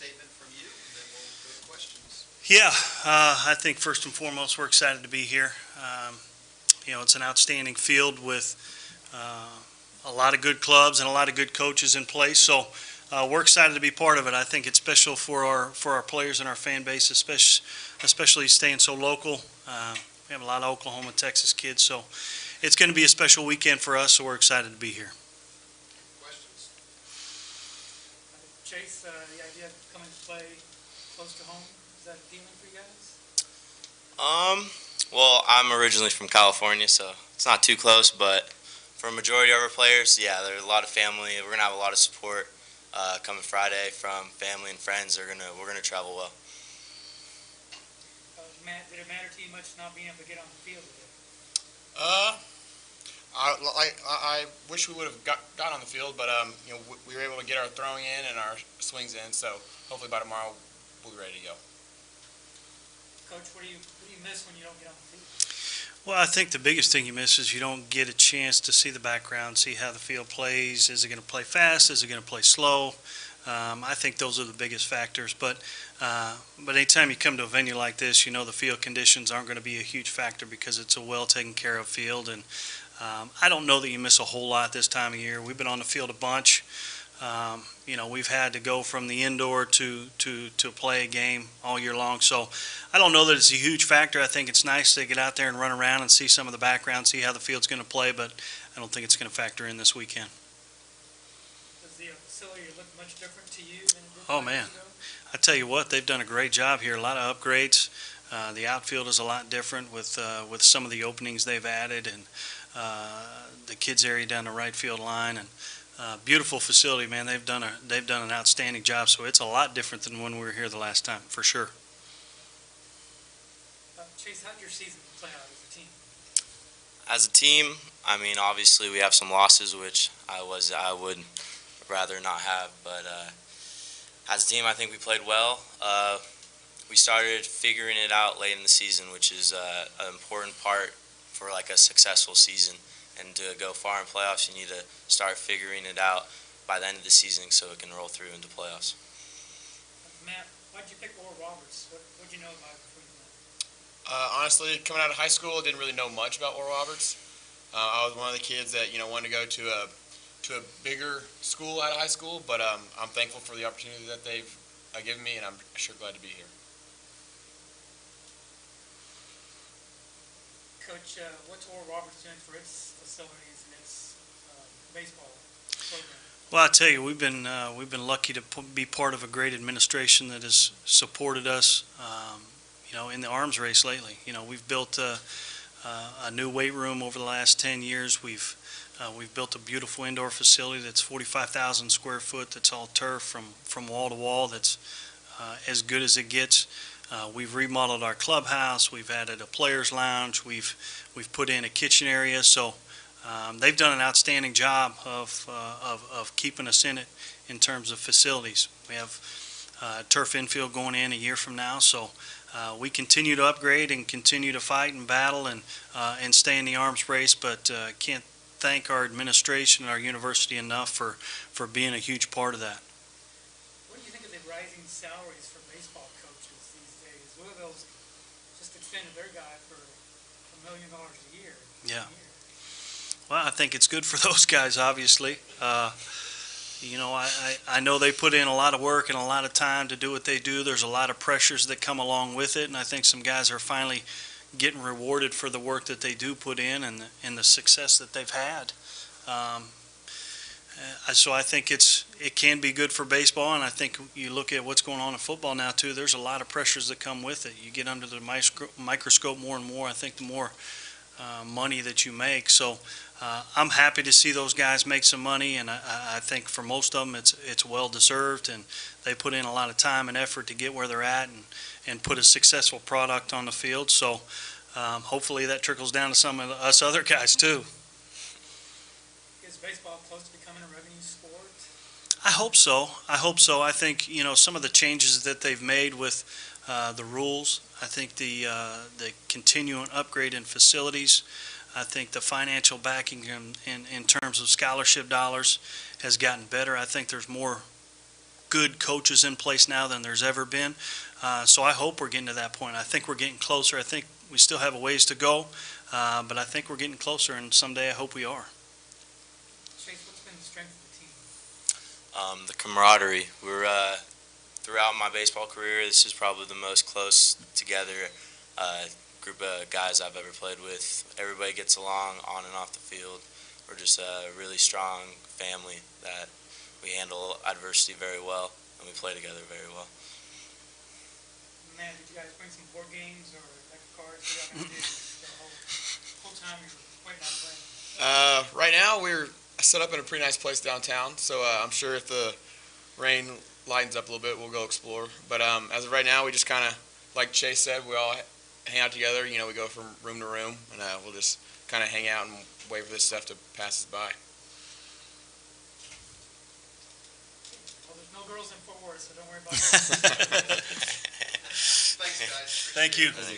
statement from you, and then we'll go to questions. Yeah, I think first and foremost we're excited to be here. It's an outstanding field with a lot of good clubs and a lot of good coaches in place. So we're excited to be part of it. I think it's special for our players and our fan base, especially staying so local. We have a lot of Oklahoma, Texas kids, so it's going to be a special weekend for us. So we're excited to be here. Questions? Chase, the idea of coming to play close to home, is that appealing for you guys? Well, I'm originally from California, so it's not too close, but for a majority of our players, yeah, there's a lot of family. We're gonna have a lot of support coming Friday from family and friends. We're gonna travel well. Matt, did it matter to you much not being able to get on the field today? I wish we would have got on the field, but we were able to get our throwing in and our swings in. So hopefully by tomorrow we'll be ready to go. Coach, what do you miss when you don't get on the field? Well, I think the biggest thing you miss is you don't get a chance to see the background, see how the field plays. Is it going to play fast? Is it going to play slow? I think those are the biggest factors. But anytime you come to a venue like this, the field conditions aren't going to be a huge factor because it's a well taken care of field. And I don't know that you miss a whole lot this time of year. We've been on the field a bunch. We've had to go from the indoor to play a game all year long. So I don't know that it's a huge factor. I think it's nice to get out there and run around and see some of the background, see how the field's going to play, but I don't think it's going to factor in this weekend. Does the facility look much different to you than it did 5 Oh, years man. ago? I tell you what, they've done a great job here. A lot of upgrades. The outfield is a lot different with some of the openings they've added, and the kids area down the right field line, and beautiful facility, man. They've done an outstanding job. So it's a lot different than when we were here the last time, for sure. Chase, how did your season play out as a team? As a team, I mean, obviously we have some losses, which I would rather not have. But as a team, I think we played well. We started figuring it out late in the season, which is an important part for like a successful season. And to go far in playoffs, you need to start figuring it out by the end of the season so it can roll through into playoffs. Matt, why did you pick ORU Roberts? What did you know about it before you went? Honestly, coming out of high school, I didn't really know much about Oral Roberts. I was one of the kids that wanted to go to a bigger school out of high school, but I'm thankful for the opportunity that they've given me, and I'm sure glad to be here. Coach, what's ORU Roberts doing for its facilities and its baseball program? Well, I tell you, we've been lucky to be part of a great administration that has supported us, in the arms race lately. We've built a new weight room over the last 10 years. We've built a beautiful indoor facility that's 45,000 square foot. That's all turf from wall to wall. That's as good as it gets. We've remodeled our clubhouse. We've added a players' lounge. We've put in a kitchen area. So they've done an outstanding job of keeping us in it in terms of facilities. We have turf infield going in a year from now. So we continue to upgrade and continue to fight and battle and stay in the arms race. But can't thank our administration and our university enough for being a huge part of that. What do you think of the rising salaries for baseball coaches these days? Louisville's just extended their guy for $1 million a year. Yeah. Well, I think it's good for those guys, obviously. I know they put in a lot of work and a lot of time to do what they do. There's a lot of pressures that come along with it, and I think some guys are finally getting rewarded for the work that they do put in and the success that they've had. So I think it can be good for baseball, and I think you look at what's going on in football now too. There's a lot of pressures that come with it. You get under the microscope more and more. I think the more money that you make. So I'm happy to see those guys make some money, and I think for most of them it's well deserved, and they put in a lot of time and effort to get where they're at and put a successful product on the field. So hopefully that trickles down to some of us other guys too. Is baseball close to becoming a revenue sport? I hope so. I think some of the changes that they've made with the rules. I think the continuing upgrade in facilities. I think the financial backing in terms of scholarship dollars has gotten better. I think there's more good coaches in place now than there's ever been. So I hope we're getting to that point. I think we're getting closer. I think we still have a ways to go, but I think we're getting closer, and someday I hope we are. Chase, what's been the strength of the team? The camaraderie. We're throughout my baseball career, this is probably the most close together group of guys I've ever played with. Everybody gets along on and off the field. We're just a really strong family that we handle adversity very well, and we play together very well. Man, did you guys bring some board games or deck of cards? What y'all gonna do the whole time you're waiting on playing? Right now, we're set up in a pretty nice place downtown, so I'm sure if the rain lightens up a little bit, we'll go explore. But as of right now, we just kind of, like Chase said, we all hang out together. You know, we go from room to room, and we'll just kind of hang out and wait for this stuff to pass us by. Well, there's no girls in Fort Worth, so don't worry about that. Thanks, guys. Thank you.